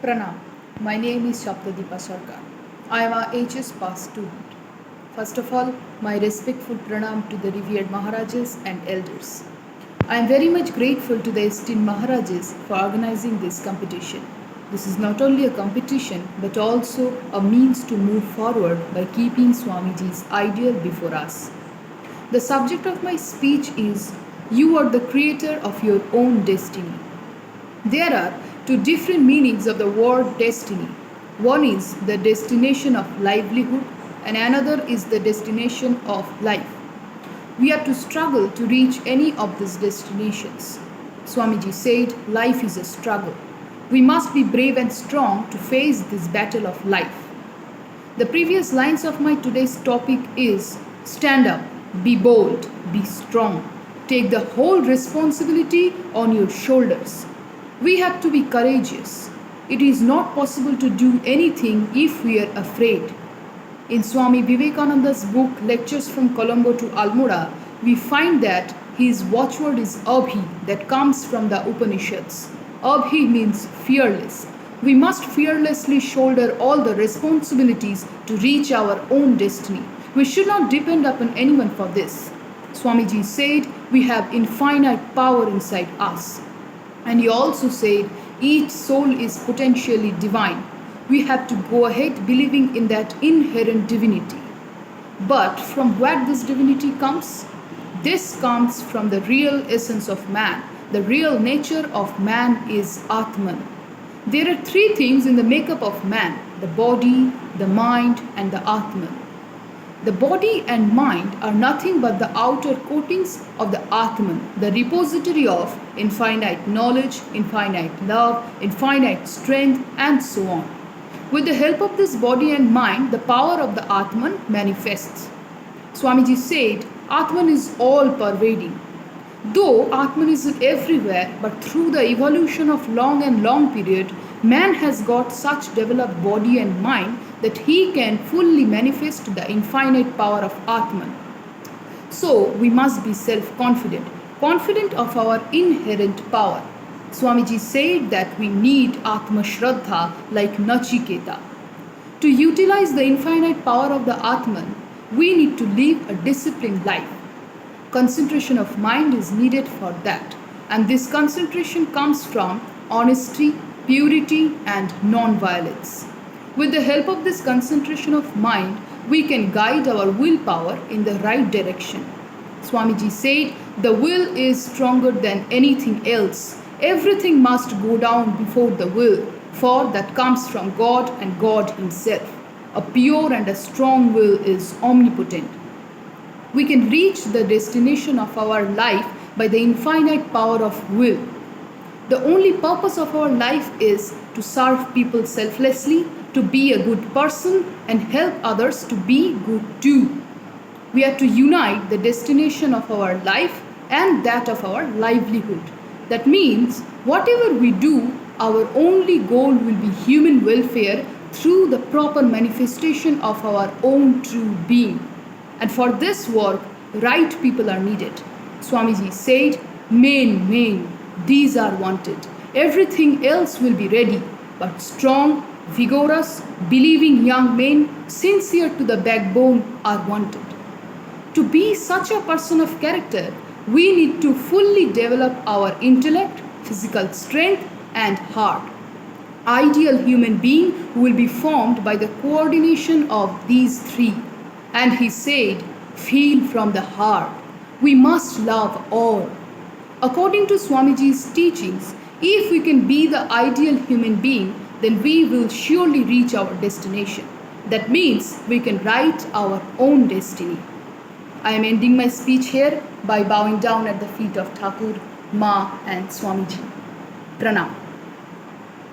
Pranam. My name is Shaptadeepa Sarkar. I am a HS Pass student. First of all, my respectful pranam to the revered Maharajas and elders. I am very much grateful to the esteemed Maharajas for organizing this competition. This is not only a competition but also a means to move forward by keeping Swamiji's ideal before us. The subject of my speech is You are the creator of your own destiny. There are two different meanings of the word destiny. One is the destination of livelihood, and another is the destination of life. We are to struggle to reach any of these destinations. Swamiji said, life is a struggle. We must be brave and strong to face this battle of life. The previous lines of my today's topic is stand up, be bold, be strong. Take the whole responsibility on your shoulders. We have to be courageous. It is not possible to do anything if we are afraid. In Swami Vivekananda's book Lectures from Colombo to Almora, we find that his watchword is Abhi, that comes from the Upanishads. Abhi means fearless. We must fearlessly shoulder all the responsibilities to reach our own destiny. We should not depend upon anyone for this. Swamiji said we have infinite power inside us. And he also said each soul is potentially divine. We have to go ahead believing in that inherent divinity. But from where this divinity comes? This comes from the real essence of man. The real nature of man is Atman. There are three things in the makeup of man: the body, the mind, and the Atman. The body and mind are nothing but the outer coatings of the Atman, the repository of infinite knowledge, infinite love, infinite strength, and so on. With the help of this body and mind, the power of the Atman manifests. Swamiji said, Atman is all pervading. Though Atman is everywhere, but through the evolution of long period, man has got such developed body and mind that he can fully manifest the infinite power of Atman. So we must be self-confident, confident of our inherent power. Swamiji said that we need Atma Shraddha like Nachiketa. To utilize the infinite power of the Atman, we need to live a disciplined life. Concentration of mind is needed for that, and this concentration comes from honesty, purity, and non-violence. With the help of this concentration of mind, we can guide our willpower in the right direction. Swamiji said, the will is stronger than anything else. Everything must go down before the will, for that comes from God and God Himself. A pure and a strong will is omnipotent. We can reach the destination of our life by the infinite power of will. The only purpose of our life is to serve people selflessly, to be a good person, and help others to be good too. We are to unite the destination of our life and that of our livelihood. That means whatever we do, our only goal will be human welfare through the proper manifestation of our own true being. And for this work, right people are needed. Swamiji said, main, these are wanted. Everything else will be ready, but strong, vigorous, believing young men, sincere to the backbone are wanted. To be such a person of character, we need to fully develop our intellect, physical strength, and heart. Ideal human being will be formed by the coordination of these three. And he said, feel from the heart. We must love all. According to Swamiji's teachings, if we can be the ideal human being, then we will surely reach our destination. That means we can write our own destiny. I am ending my speech here by bowing down at the feet of Thakur, Ma, and Swamiji. Pranam.